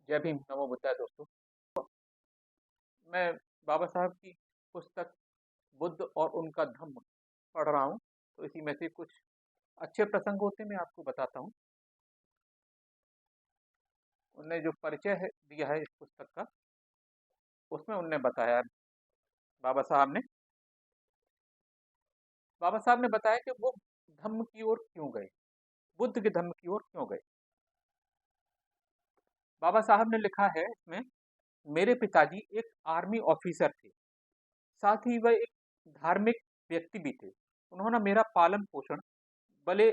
जय भीम, नमो बुद्धाय दोस्तों। मैं बाबा साहब की पुस्तक बुद्ध और उनका धम्म पढ़ रहा हूँ, तो इसी में से कुछ अच्छे प्रसंग होते हैं, मैं आपको बताता हूँ। उनने जो परिचय दिया है इस पुस्तक का, उसमें उनने बताया, बाबा साहब ने बाबा साहब ने बताया कि वो धम्म की ओर क्यों गए, बुद्ध के धम्म की ओर क्यों गए। बाबा साहब ने लिखा है इसमें, मेरे पिताजी एक आर्मी ऑफिसर थे, साथ ही वह एक धार्मिक व्यक्ति भी थे। उन्होंने मेरा पालन पोषण भले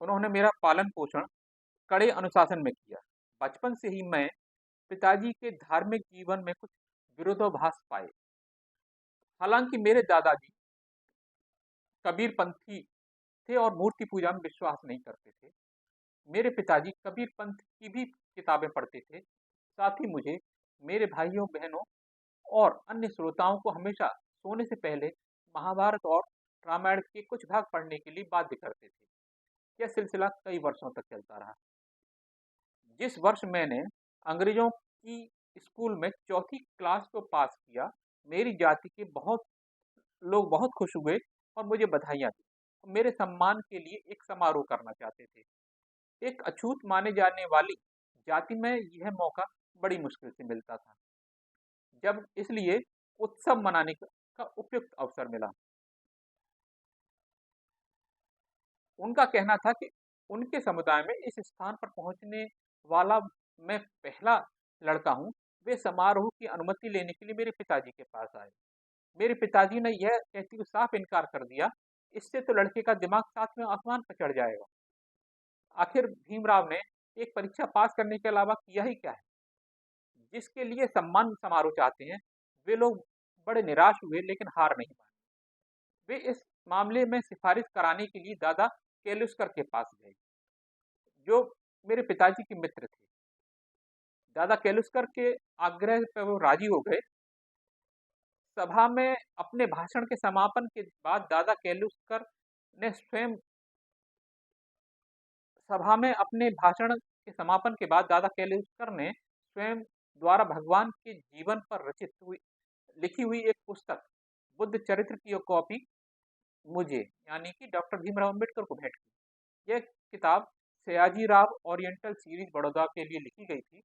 उन्होंने मेरा पालन पोषण कड़े अनुशासन में किया। बचपन से ही मैं पिताजी के धार्मिक जीवन में कुछ विरोधाभास पाए। हालांकि मेरे दादाजी कबीरपंथी थे और मूर्ति पूजा में विश्वास नहीं करते थे। मेरे पिताजी कबीर पंथ की भी किताबें पढ़ते थे। साथ ही मुझे, मेरे भाइयों बहनों और अन्य श्रोताओं को हमेशा सोने से पहले महाभारत और रामायण के कुछ भाग पढ़ने के लिए बाध्य करते थे। यह सिलसिला कई वर्षों तक चलता रहा। जिस वर्ष मैंने अंग्रेजों की स्कूल में चौथी क्लास को पास किया, मेरी जाति के बहुत लोग बहुत खुश हुए और मुझे बधाइयाँ दी। मेरे सम्मान के लिए एक समारोह करना चाहते थे। एक अछूत माने जाने वाली जाति में यह मौका बड़ी मुश्किल से मिलता था, जब इसलिए उत्सव मनाने का उपयुक्त अवसर मिला। उनका कहना था कि उनके समुदाय में इस स्थान पर पहुंचने वाला मैं पहला लड़का हूं। वे समारोह की अनुमति लेने के लिए मेरे पिताजी के पास आए। मेरे पिताजी ने यह कहते हुए साफ इनकार कर दिया, इससे तो लड़के का दिमाग सातवें आसमान पर चढ़ जाएगा। आखिर भीमराव ने एक परीक्षा पास करने के अलावा किया ही क्या है। जिसके लिए सम्मान समारोह चाहते हैं, वे लोग बड़े निराश हुए लेकिन हार नहीं मानी। वे इस मामले में सिफारिश कराने के लिए दादा केलुस्कर के पास गए, जो मेरे पिताजी के मित्र थे। दादा केलुस्कर के आग्रह पर वो राजी हो गए। सभा में अपने भाषण के समापन के बाद दादा केलुस्कर ने स्वयं सभा में अपने भाषण के समापन के बाद दादा केलुस्कर ने स्वयं द्वारा भगवान के जीवन पर रचित हुई लिखी हुई एक पुस्तक बुद्ध चरित्र की कॉपी मुझे, यानी कि डॉक्टर भीमराव अम्बेडकर को भेंट की। यह किताब सयाजी राव ओरिएंटल सीरीज बड़ौदा के लिए लिखी गई थी।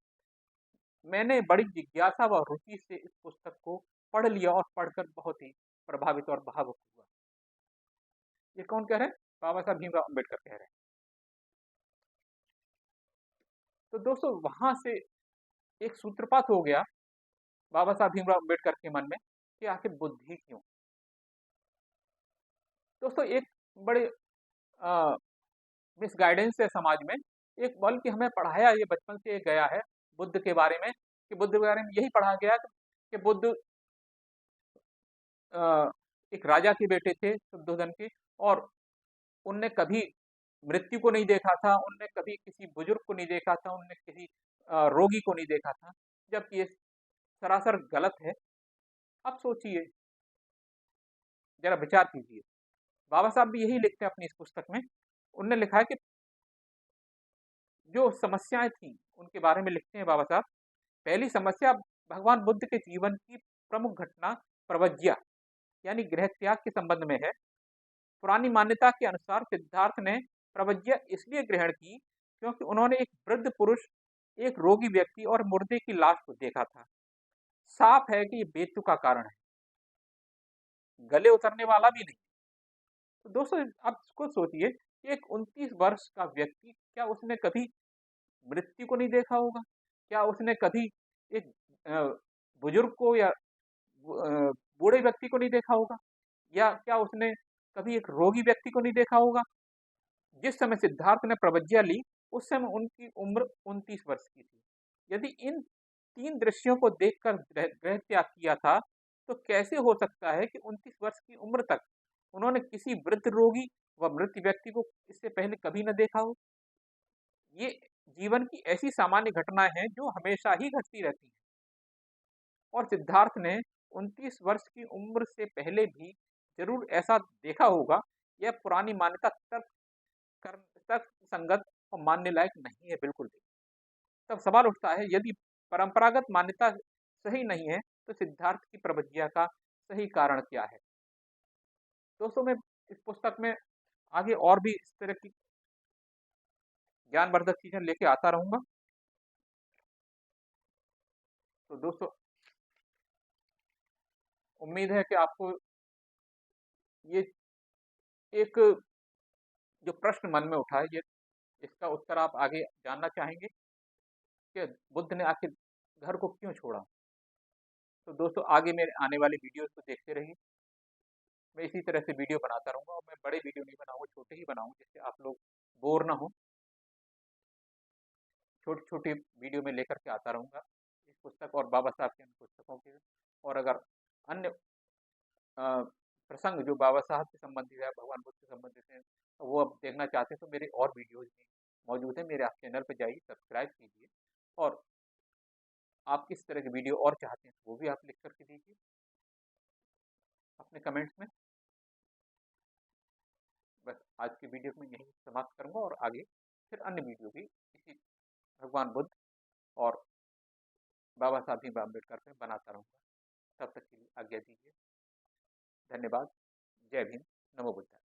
मैंने बड़ी जिज्ञासा व रुचि से इस पुस्तक को पढ़ लिया और पढ़कर बहुत ही प्रभावित और भावुक हुआ। ये कौन कह रहे हैं? बाबा साहब भीमराव अम्बेडकर कह रहे हैं। तो दोस्तों, वहां से एक सूत्रपात हो गया बाबा साहब भीमराव अम्बेडकर के मन में कि आखिर बुद्धि क्यों। दोस्तों, एक बड़े मिसगाइडेंस है समाज में। एक बल्कि हमें पढ़ाया ये बचपन से गया है बुद्ध के बारे में, कि बुद्ध के बारे में यही पढ़ा गया कि बुद्ध एक राजा के बेटे थे, शुद्धोधन के, और उनने कभी मृत्यु को नहीं देखा था, उनने कभी किसी बुजुर्ग को नहीं देखा था, उनने किसी रोगी को नहीं देखा था, जबकि ये सरासर गलत है। अब सोचिए, जरा विचार कीजिए। बाबा साहब भी यही लिखते हैं अपनी इस पुस्तक में। उनने लिखा है कि जो समस्याएं थी उनके बारे में लिखते हैं बाबा साहब। पहली समस्या भगवान बुद्ध के जीवन की प्रमुख घटना प्रवज्या, यानी गृह त्याग के संबंध में है। पुरानी मान्यता के अनुसार सिद्धार्थ ने प्रवज्या इसलिए ग्रहण की क्योंकि उन्होंने एक वृद्ध पुरुष, एक रोगी व्यक्ति और मुर्दे की लाश को देखा था। साफ है कि ये मृत्यु का कारण है, गले उतरने वाला भी नहीं। तो दोस्तों, आप खुद सोचिए, एक 29 वर्ष का व्यक्ति, क्या उसने कभी मृत्यु को नहीं देखा होगा? क्या उसने कभी एक अ, बुजुर्ग को या बूढ़े व्यक्ति को नहीं देखा होगा? या क्या उसने कभी एक रोगी व्यक्ति को नहीं देखा होगा? जिस समय सिद्धार्थ ने प्रवज्ञा ली, उस समय उनकी उम्र 29 वर्ष की थी। यदि इन तीन दृश्यों को देखकर गृह त्याग किया था, तो कैसे हो सकता है कि 29 वर्ष की उम्र तक उन्होंने किसी वृद्ध रोगी व मृत व्यक्ति को इससे पहले कभी न देखा हो? ये जीवन की ऐसी सामान्य घटनाएं हैं जो हमेशा ही घटती रहती हैं। और सिद्धार्थ ने 29 वर्ष की उम्र से पहले भी जरूर ऐसा देखा होगा। यह पुरानी मान्यता तर्क संगत और मानने लायक नहीं है, बिल्कुल भी। तब सवाल उठता है, यदि परंपरागत मान्यता सही नहीं है तो सिद्धार्थ की प्रवज्ञा का सही कारण क्या है? दोस्तों, मैं इस पुस्तक में आगे और भी इस तरह की ज्ञानवर्धक चीजें लेके आता रहूंगा। तो दोस्तों, उम्मीद है कि आपको ये एक जो प्रश्न मन में उठा है, ये इसका उत्तर आप आगे जानना चाहेंगे कि बुद्ध ने आखिर घर को क्यों छोड़ा। तो दोस्तों, आगे मेरे आने वाले वीडियोस को देखते रहिए। मैं इसी तरह से वीडियो बनाता रहूंगा, और मैं बड़े वीडियो नहीं बनाऊंगा, छोटे ही बनाऊंगा, जिससे आप लोग बोर ना हो। छोटी छोटी वीडियो में लेकर के आता रहूंगा इस पुस्तक और बाबा साहब के अन्य पुस्तकों के। और अगर अन्य अ, प्रसंग जो बाबा साहब से संबंधित है, भगवान बुद्ध से संबंधित है, तो वो आप देखना चाहते हैं तो मेरे और वीडियोज भी मौजूद है। मेरे आप चैनल पर जाइए, सब्सक्राइब कीजिए, और आप किस तरह की वीडियो और चाहते हैं वो भी आप लिख करके दीजिए अपने कमेंट्स में। बस आज की वीडियो में यही समाप्त करूंगा, और आगे फिर अन्य वीडियो भी इसी भगवान बुद्ध और बाबा साहब भीम अम्बेडकर पे बनाता रहूंगा। तब तक के लिए आज्ञा दीजिए। धन्यवाद। जय भीम। नमो बुद्धाय।